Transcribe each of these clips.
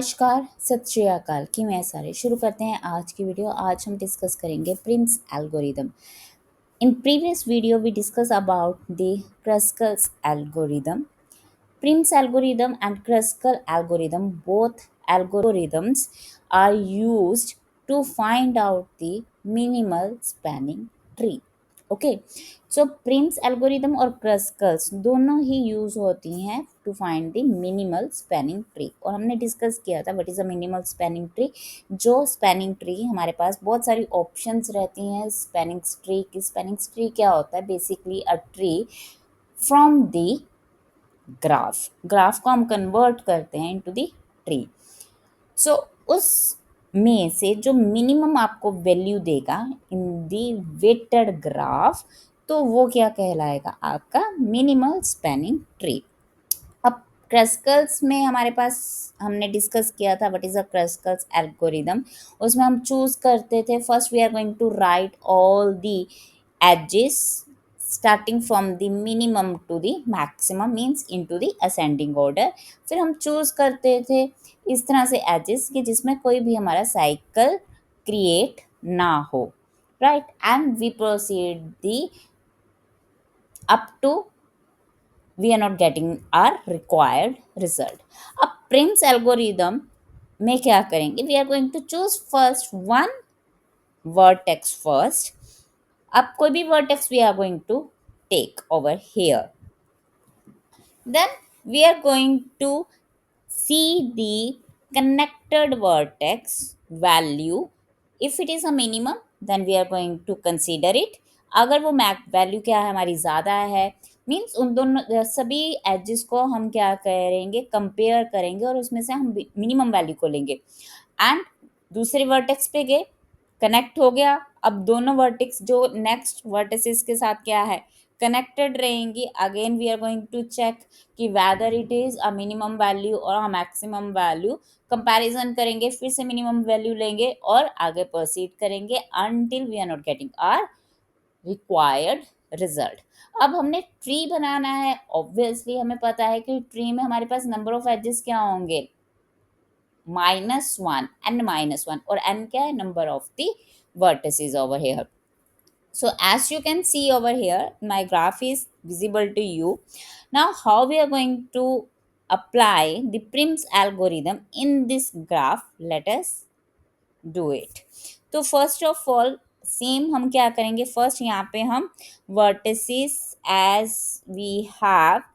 नमस्कार, सत श्री अकाल की मैं सारे शुरू करते हैं आज की वीडियो। आज हम डिस्कस करेंगे Prim's algorithm. In previous video we discuss about the Kruskal's algorithm. Prim's algorithm and Kruskal algorithm, both algorithms are used to find out the minimal spanning tree. Okay, so Prim's algorithm और Kruskal's दोनों ही use होती हैं to find the minimal spanning tree. और हमने discuss किया था what is a minimal spanning tree. जो स्पैनिंग ट्री हमारे पास बहुत सारी ऑप्शंस रहती हैं स्पैनिंग ट्री की। स्पैनिंग ट्री क्या होता है? Basically a tree from the graph को हम कन्वर्ट करते हैं इनटू द ट्री। सो उस में से जो मिनिमम आपको वैल्यू देगा इन द वेटेड ग्राफ, तो वो क्या कहलाएगा? आपका मिनिमल स्पैनिंग ट्री। अब क्रस्कल्स में हमारे पास हमने डिस्कस किया था what is a Kruskal's algorithm. उसमें हम चूज करते थे, first we are going to write all the edges starting from the minimum to the maximum means into the ascending order। फिर हम चूज करते थे इस तरह से edges कि जिसमें कोई भी हमारा साइकिल क्रिएट ना हो, right, and we proceed the up to we are not getting our required result। अब Prim's algorithm में क्या करेंगे? We are going to choose first one vertex first। अब कोई भी vertex we are going to take over here, then we are going to see the connected vertex value. If it is a minimum then we are going to consider it। अगर वो Mac value क्या है हमारी ज़्यादा है, means उन दोनों सभी एजेस को हम क्या करेंगे? कंपेयर करेंगे और उसमें से हम मिनिमम वैल्यू को लेंगे एंड दूसरे वर्टेक्स पे गए, कनेक्ट हो गया। अब दोनों वर्टेक्स जो नेक्स्ट वर्टिसेस के साथ क्या है? कनेक्टेड रहेंगी। Again we are going to check कि whether it is a minimum value और अ मैक्सिमम वैल्यू। कंपैरिजन करेंगे, फिर से मिनिमम वैल्यू लेंगे और आगे प्रोसीड करेंगे until we are not getting our required result. अब हमने ट्री बनाना है, ऑब्वियसली हमें पता है कि ट्री में हमारे पास नंबर ऑफ एजेस क्या होंगे? -1 and -1, और n क्या है? Number of the vertices over here। So as you can see over here, my graph is visible to you. Now how we are going to apply the Prim's algorithm in this graph? Let us do it। तो first of all same हम क्या करेंगे? First यहाँ पे हम vertices as we have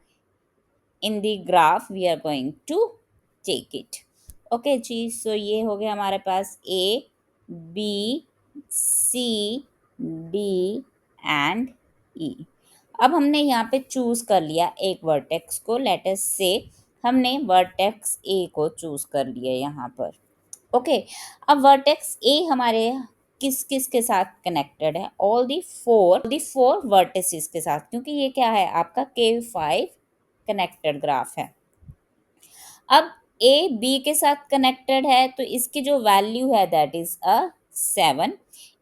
in the graph we are going to take it। Okay जी, so ये हो गया हमारे पास A B C D and E. अब हमने यहाँ पे चूज कर लिया एक वर्टेक्स को। लेट अस से हमने वर्टेक्स ए को चूज कर लिया यहाँ पर। ओके, अब वर्टेक्स ए हमारे किस किस के साथ कनेक्टेड है? ऑल दी फोर वर्टिसेस के साथ, क्योंकि ये क्या है? आपका K5 कनेक्टेड ग्राफ है। अब ए बी के साथ कनेक्टेड है तो इसकी जो वैल्यू है दैट इज अ 7।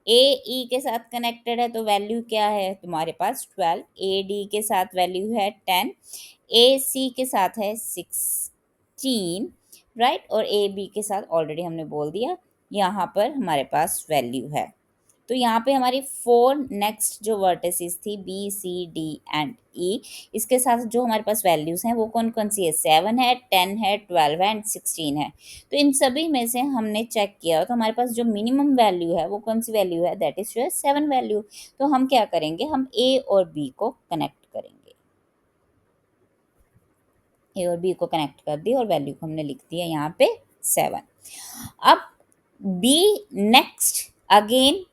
ए ई के साथ कनेक्टेड है तो वैल्यू क्या है तुम्हारे पास? 12। ए डी के साथ वैल्यू है 10। ए सी के साथ है 16, राइट, और ए बी के साथ ऑलरेडी हमने बोल दिया यहाँ पर हमारे पास वैल्यू है। तो यहाँ पे हमारी 4 नेक्स्ट जो वर्टिसेस थी बी सी डी एंड ई, इसके साथ जो हमारे पास वैल्यूज़ हैं वो कौन कौन सी है? 7 है, 10 है, 12 है एंड 16 है। तो इन सभी में से हमने चेक किया तो हमारे पास जो मिनिमम वैल्यू है वो कौन सी वैल्यू है? That is 7 value. तो हम क्या करेंगे? हम ए और बी को कनेक्ट करेंगे। ए और बी को कनेक्ट कर दिया और वैल्यू को हमने लिख दिया यहाँ पे 7। अब बी नेक्स्ट अगेन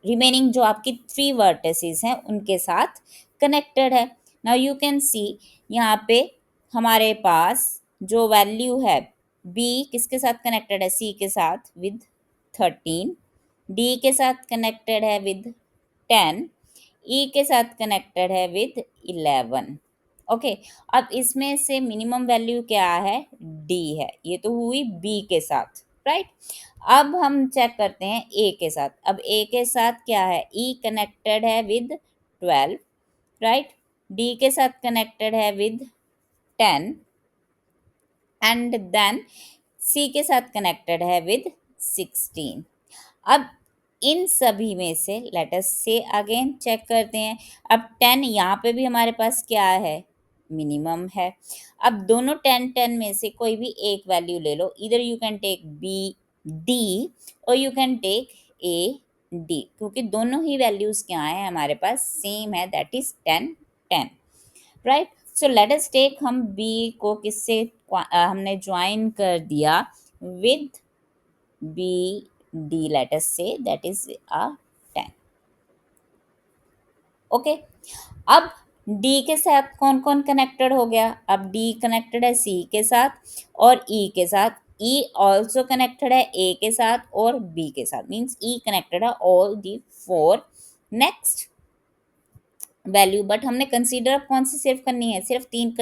रिमेनिंग जो आपकी 3 वर्टिसेस हैं उनके साथ कनेक्टेड है। नाउ यू कैन सी यहाँ पे हमारे पास जो वैल्यू है बी किसके साथ कनेक्टेड है? सी के साथ विद 13, डी के साथ कनेक्टेड है विद 10, ई के साथ कनेक्टेड है विद 11। ओके, अब इसमें से मिनिमम वैल्यू क्या है? डी है। ये तो हुई बी के साथ, राइट। अब हम चेक करते हैं ए के साथ। अब ए के साथ क्या है? ई कनेक्टेड है विद 12, राइट, डी के साथ कनेक्टेड है विद 10 एंड देन सी के साथ कनेक्टेड है विद 16। अब इन सभी में से लेट अस से अगेन चेक करते हैं। अब 10 यहाँ पे भी हमारे पास क्या है, मिनिमम है। अब दोनों 10 10 में से कोई भी एक वैल्यू ले लो, इधर you can take B D और you can take A D, क्योंकि दोनों ही वैल्यूज क्या है हमारे पास, सेम है, that is 10 10, right. So let us take, हम बी को किससे हमने ज्वाइन कर दिया with B D, let us say that is a 10। Okay, अब D के साथ कौन कौन कनेक्टेड हो गया, अब D कनेक्टेड है C के साथ और E के साथ, E ऑल्सो कनेक्टेड है A के साथ और B के साथ, मीन्स E कनेक्टेड है all the four next value. But हमने कंसीडर अब कौन सी सिर्फ करनी है, सिर्फ तीन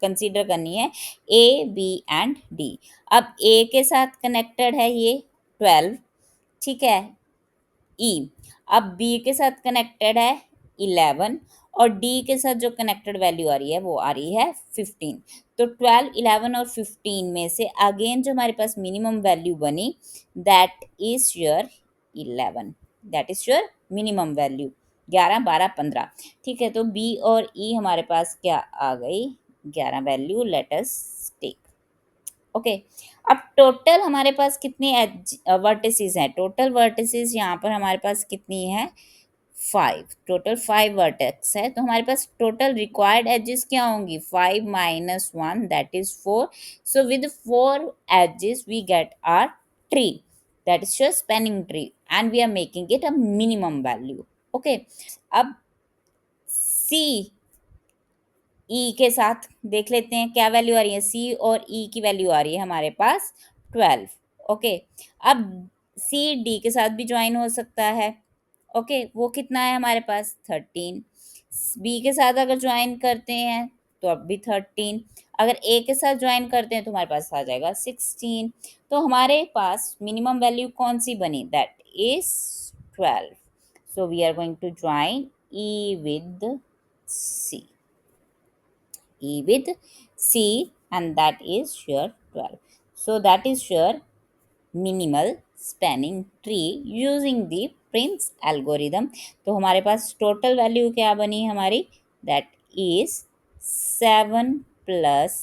कंसीडर करनी है, A B एंड D। अब A के साथ कनेक्टेड है ये 12, ठीक है, ई। अब बी के साथ कनेक्टेड है 11 और डी के साथ जो कनेक्टेड वैल्यू आ रही है वो आ रही है 15। तो 12 11 और 15 में से अगेन जो हमारे पास मिनिमम वैल्यू बनी, that is your 11, that is your minimum value, 11 12 15। ठीक है, तो बी और ई हमारे पास क्या आ गई, 11 value, let us take. Okay, अब टोटल हमारे पास कितनी वर्टिसेस हैं, टोटल वर्टिसेस यहाँ पर हमारे पास कितनी है, 5, टोटल 5 वर्टेक्स है। तो हमारे पास टोटल रिक्वायर्ड एजेस क्या होंगी, 5 minus 1 that is 4। So with 4 edges we get our tree, that is your spanning tree and we are making it a minimum value. Okay, अब सी ई के साथ देख लेते हैं क्या वैल्यू आ रही है, सी और ई की वैल्यू आ रही है हमारे पास 12। ओके, अब सी डी के साथ भी ज्वाइन हो सकता है। ओके, वो कितना है हमारे पास 13। बी के साथ अगर ज्वाइन करते हैं तो अब भी 13, अगर ए के साथ ज्वाइन करते हैं तो हमारे पास आ जाएगा 16। तो हमारे पास मिनिमम वैल्यू कौन सी बनी, that is 12। So we are going to join E with C, E with C, and that is your 12. So that is your minimal spanning tree using the Prince algorithm. तो हमारे पास total value क्या बनी हमारी, that is 7 plus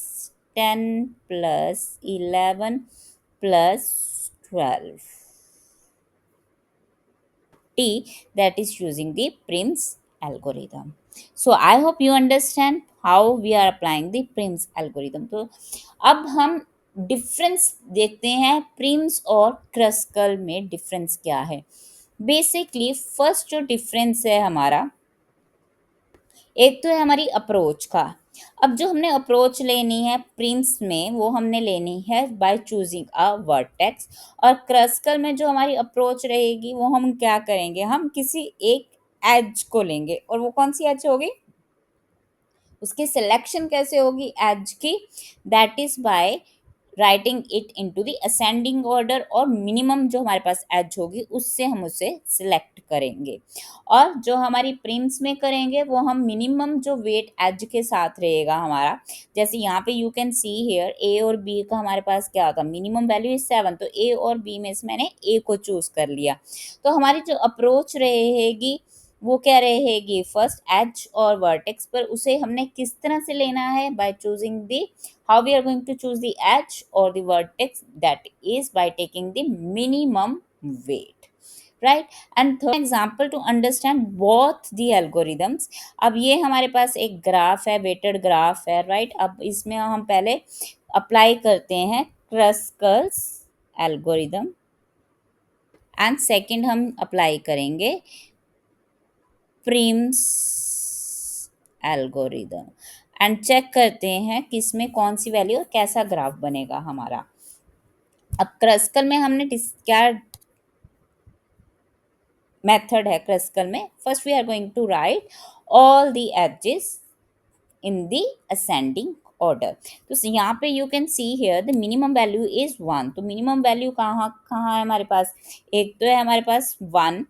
10 plus 11 plus 12 T, that is using the Prim's algorithm. So I hope you understand how we are applying the Prim's algorithm. तो अब हम difference देखते हैं, प्रिम्स और क्रस्कल में डिफरेंस क्या है। बेसिकली फर्स्ट जो डिफरेंस है हमारा, एक तो है हमारी अप्रोच का। अब जो हमने अप्रोच लेनी है प्रिम्स में, वो हमने लेनी है बाय चूजिंग अ वर्टेक्स, और क्रस्कल में जो हमारी अप्रोच रहेगी वो हम क्या करेंगे, हम किसी एक एज को लेंगे, और वो कौन सी एज होगी, उसकी सिलेक्शन कैसे होगी एज की, that is by writing it into the ascending order, और मिनिमम जो हमारे पास एज होगी उससे हम उसे सिलेक्ट करेंगे। और जो हमारी प्रिम्स में करेंगे वो हम मिनिमम जो वेट एज के साथ रहेगा हमारा, जैसे यहाँ पे यू कैन सी हेयर ए और बी का हमारे पास क्या होता है, मिनिमम वैल्यू इज 7, तो ए और बी में से मैंने ए को चूज कर लिया। तो हमारी जो अप्रोच रहेगी वो क्या रहेगी, फर्स्ट एज और वर्टेक्स पर उसे हमने किस तरह से लेना है, by choosing the, how we are going to choose the edge or the vertex, that is by taking the minimum weight, right। and third example to understand both the algorithms, अब ये हमारे पास एक ग्राफ है, weighted graph है, right। अब इसमें हम पहले अप्लाई करते हैं क्रस्कल्स एल्गोरिदम एंड सेकंड हम अप्लाई करेंगे प्रिम्स एल्गोरिदम, एंड चेक करते हैं कि इसमें कौन सी वैल्यू और कैसा ग्राफ बनेगा हमारा। अब क्रस्कल में हमने क्या मेथड है, क्रस्कल में first we are going to write all the edges in the ascending order. तो यहाँ पे you can see here the minimum value is 1, तो मिनिमम वैल्यू कहाँ कहाँ है हमारे पास, एक तो है हमारे पास 1,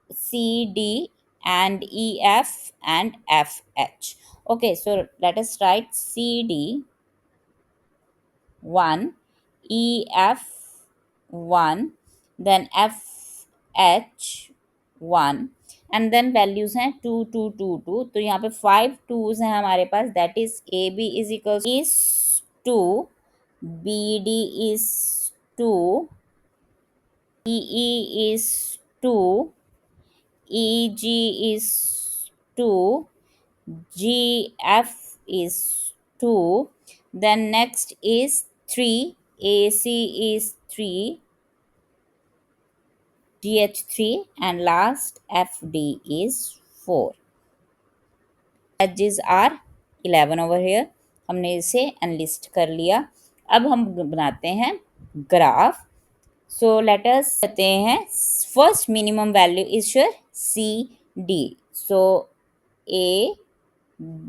C, D, and E, F, and F, H. Okay, so let us write C, D, 1, EF1, then FH1, and then values हैं 2 2 2 2। तो यहाँ पे 5 2s हैं हमारे पास, that is AB is 2, BD is 2, EE is 2, EG is 2, GF is 2, then next is 3, AC is 3, GH3, and last FD is 4. Edges are 11 over here. हमने इसे analyst कर लिया। अब हम बनाते हैं ग्राफ। सो लेट अस कहते हैं first minimum value is sure CD. So A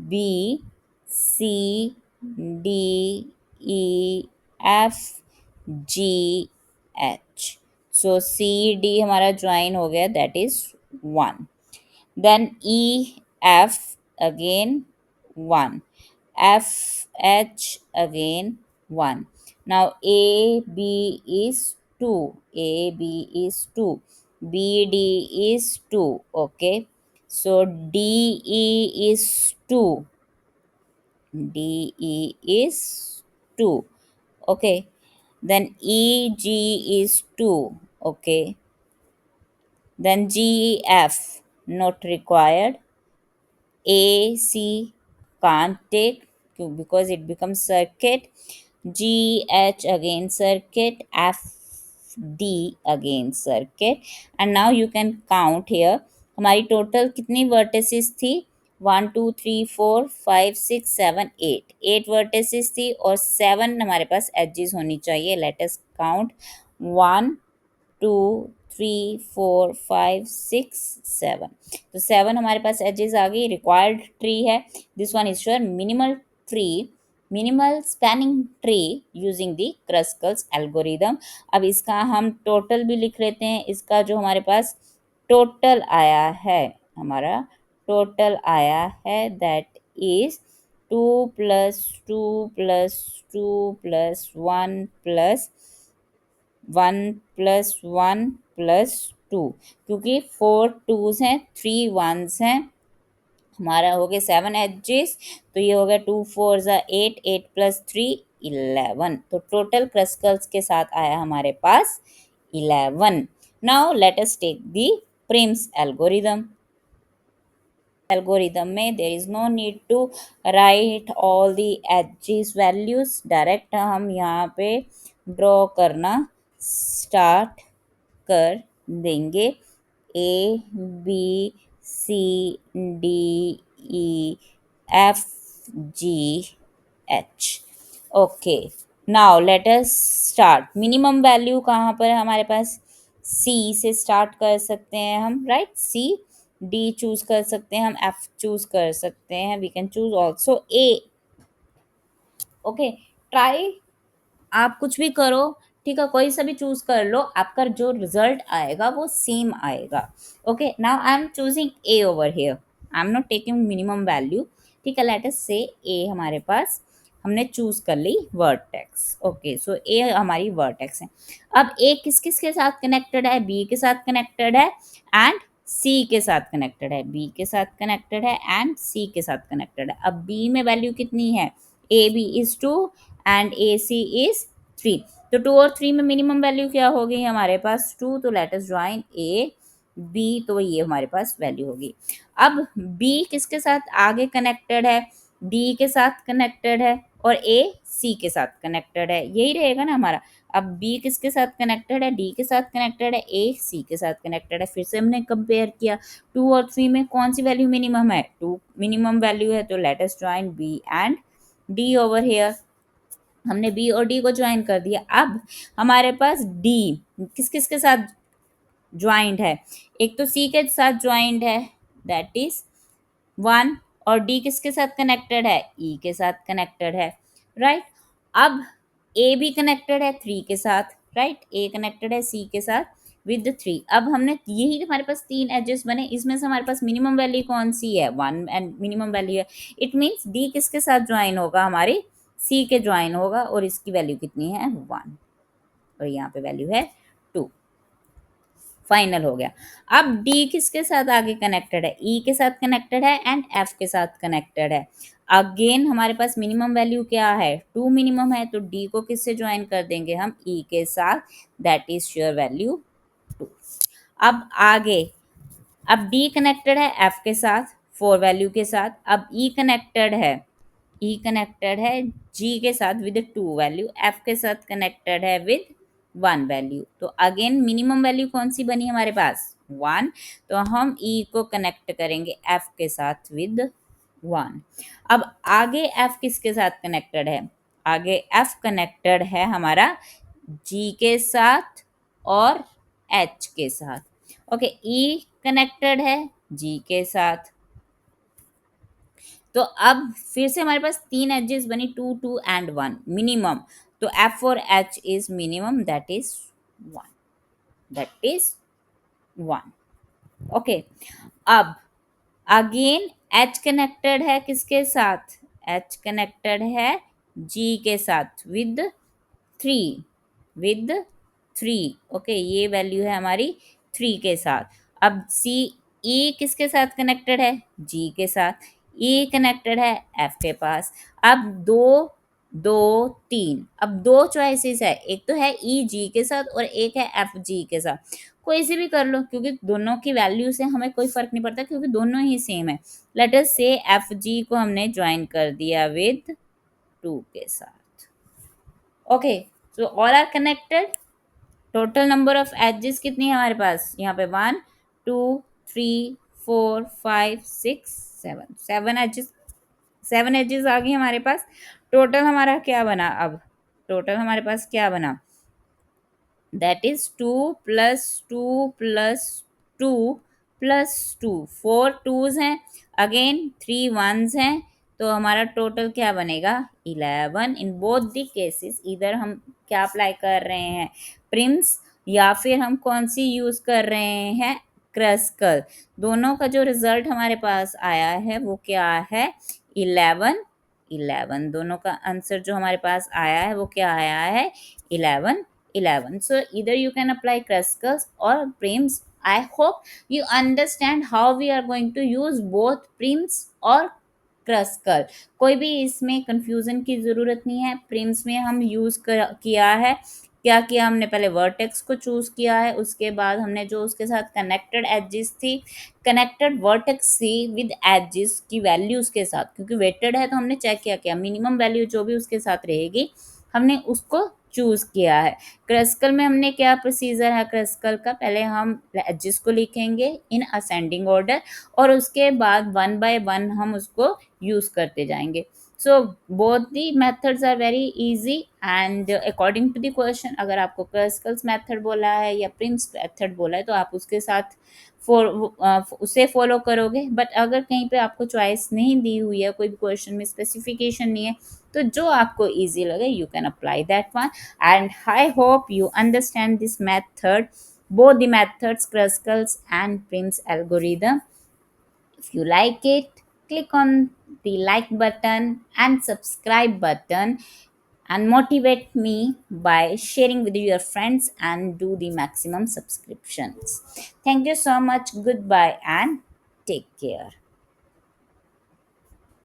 B C D E F G H. So CD हमारा ज्वाइन हो गया, that is 1. Then EF again 1, FH again 1. Now AB is 2, AB is 2, BD is 2. Okay, so DE is 2, DE is 2. Okay, then EG is 2. Okay, then GF not required, AC can't take because it becomes circuit, GH again circuit, FD again circuit, and now you can count here हमारी total कितनी vertices थी, 1 2 3 4 5 6 7 8 vertices थी और 7 हमारे पास edges होनी चाहिए. Let us count 1 2 3 4 5 6 7. तो 7 हमारे पास एजेस आ गई. रिक्वायर्ड ट्री है, this one is sure minimal tree, minimal spanning tree using the Kruskal's algorithm. अब इसका हम टोटल भी लिख लेते हैं. इसका जो हमारे पास टोटल आया है, हमारा टोटल आया है, दैट इज 2 + 2 + 2 + 1 + 1 + 1 + 2, क्योंकि 4 2s हैं, 3 1s हैं, हमारा हो गया 7 एजेस. तो ये हो गया 2 4 8, 8 + 3 11. तो टोटल क्रस्कल्स के साथ आया हमारे पास 11. Now let us take the Prim's algorithm में there is no need to write all the edges values. Direct हम यहाँ पे ड्रॉ करना स्टार्ट कर देंगे. ABCDEFGH. Okay, now let us start. Minimum value कहाँ पर है हमारे पास, C से स्टार्ट कर सकते हैं हम, राइट. C D चूज कर सकते हैं हम, F चूज कर सकते हैं, we can choose also A. Okay, try, आप कुछ भी करो, ठीक है, कोई सा भी चूज कर लो, आपका जो रिजल्ट आएगा वो सेम आएगा. Okay, now I am choosing A over here, I am not taking minimum value. ठीक है, लेट अस से A हमारे पास हमने चूज कर ली वर्टेक्स. ओके, सो A हमारी वर्टेक्स है. अब A किस किस के साथ कनेक्टेड है, B के साथ कनेक्टेड है एंड C के साथ कनेक्टेड है, B के साथ कनेक्टेड है एंड C के साथ कनेक्टेड है. अब B में वैल्यू कितनी है, AB is 2 and AC is 3. तो 2 और 3 में मिनिमम वैल्यू क्या हो गई हमारे पास, 2. तो let us join A B, तो ये हमारे पास वैल्यू होगी. अब B किसके साथ आगे कनेक्टेड है, D के साथ कनेक्टेड है और A C के साथ कनेक्टेड है, यही रहेगा ना हमारा. अब B किसके साथ कनेक्टेड है, D के साथ कनेक्टेड है, A C के साथ कनेक्टेड है. फिर से हमने कंपेयर किया 2 और 3 में कौन सी वैल्यू मिनिमम है, 2 मिनिमम वैल्यू है. तो let us join B and D over here. हमने B और D को ज्वाइन कर दिया. अब हमारे पास D किस किस के साथ ज्वाइंट है, एक तो C के साथ ज्वाइंट है, दैट इज 1, और D किसके साथ कनेक्टेड है, E के साथ कनेक्टेड है, राइट. अब A भी कनेक्टेड है 3 के साथ, राइट. A कनेक्टेड है C के साथ विद 3. अब हमने यही हमारे पास 3 एजेस बने, इसमें से हमारे पास मिनिमम वैल्यू कौन सी है, 1 एंड मिनिमम वैल्यू है. इट मीन्स D किसके साथ ज्वाइन होगा, हमारी C के ज्वाइन होगा और इसकी वैल्यू कितनी है, 1. और यहाँ पे वैल्यू है 2। फाइनल हो गया। अब डी किसके साथ आगे कनेक्टेड है, ई के साथ कनेक्टेड है एंड एफ के साथ कनेक्टेड है। अगेन हमारे पास मिनिमम वैल्यू क्या है, 2 मिनिमम है, तो डी को किससे ज्वाइन कर देंगे हम, ई के साथ, दैट इज श्योर वैल्यू 2। अब आगे, अब डी कनेक्टेड है एफ के साथ 4 वैल्यू के साथ, अब ई कनेक्टेड है, ई कनेक्टेड है जी के साथ विद 2 वैल्यू, एफ के साथ कनेक्टेड है विद 1 वैल्यू। तो अगेन मिनिमम वैल्यू कौन सी बनी हमारे पास, 1, तो हम ई को कनेक्ट करेंगे एफ के साथ विद 1। अब आगे एफ किसके साथ कनेक्टेड है, आगे एफ कनेक्टेड है हमारा जी के साथ और एच के साथ। ओके, ई कनेक्टेड है जी के साथ। तो अब फिर से हमारे पास 3 एजेस बनी, 2 2 एंड 1 मिनिमम। तो F for H is minimum, that is 1, that is 1। Okay, अब अगेन एच कनेक्टेड है किसके साथ, एच कनेक्टेड है जी के साथ विद 3, विद 3। ओके, ये वैल्यू है हमारी 3 के साथ। अब सी, ई किसके साथ कनेक्टेड है, जी के साथ, ई कनेक्टेड है एफ के पास। अब 2 2 3, अब 2 चॉइसेस है, एक तो है ई जी के साथ और एक है एफ जी के साथ। कोई से भी कर लो, क्योंकि दोनों की वैल्यू से हमें कोई फर्क नहीं पड़ता, क्योंकि दोनों ही सेम है। लेट अस से एफ जी को हमने ज्वाइन कर दिया विद 2 के साथ। Okay, so all are connected. Total number of edges कितनी है हमारे पास, यहाँ पे 1 2 3 4 5 6 7, 7 एजेस, 7 एजेस आ गई हमारे पास। टोटल हमारा क्या बना, अब टोटल हमारे पास क्या बना, that is 2 plus 2 plus 2 plus 2, 4 twos हैं, अगेन 3 वंस हैं, तो हमारा टोटल क्या बनेगा, 11। इन बोथ द केसेस इधर हम क्या अप्लाई कर रहे हैं, प्रिम्स, या फिर हम कौन सी यूज कर रहे हैं, क्रस्कल। दोनों का जो रिजल्ट हमारे पास आया है वो क्या है, 11 11। दोनों का आंसर जो हमारे पास आया है वो क्या आया है, 11 11। So either you can apply Kruskals or Prims. I hope you understand how we are going to use both Prims or क्रस्कल। कोई भी इसमें कंफ्यूजन की ज़रूरत नहीं है। प्रिम्स में हम यूज़ किया है, क्या किया हमने, पहले वर्टेक्स को चूज़ किया है, उसके बाद हमने जो उसके साथ कनेक्टेड एजेस थी, कनेक्टेड वर्टेक्स थी विद एजेस की वैल्यूज़ के साथ, क्योंकि वेटेड है तो हमने चेक किया मिनिमम वैल्यू जो भी उसके साथ रहेगी हमने उसको चूज़ किया है। क्रस्कल में हमने क्या प्रोसीजर है, क्रस्कल का पहले हम एजेस को लिखेंगे इन असेंडिंग ऑर्डर और उसके बाद 1 बाय 1 हम उसको यूज़ करते जाएंगे। So both the methods are very easy and according to the question, अगर आपको क्रस्कल्स मेथड बोला है या प्रिम्स मेथड बोला है तो आप उसके साथ उसे फॉलो करोगे। बट अगर कहीं पे आपको चॉइस नहीं दी हुई है, कोई भी क्वेश्चन में स्पेसिफिकेशन नहीं है, तो जो आपको इजी लगे you can apply that one. And I hope you understand this method, both the methods, Kruskal's and Prim's algorithm. If you like it, click on the like button and subscribe button and motivate me by sharing with your friends and do the maximum subscriptions. Thank you so much. Goodbye and take care.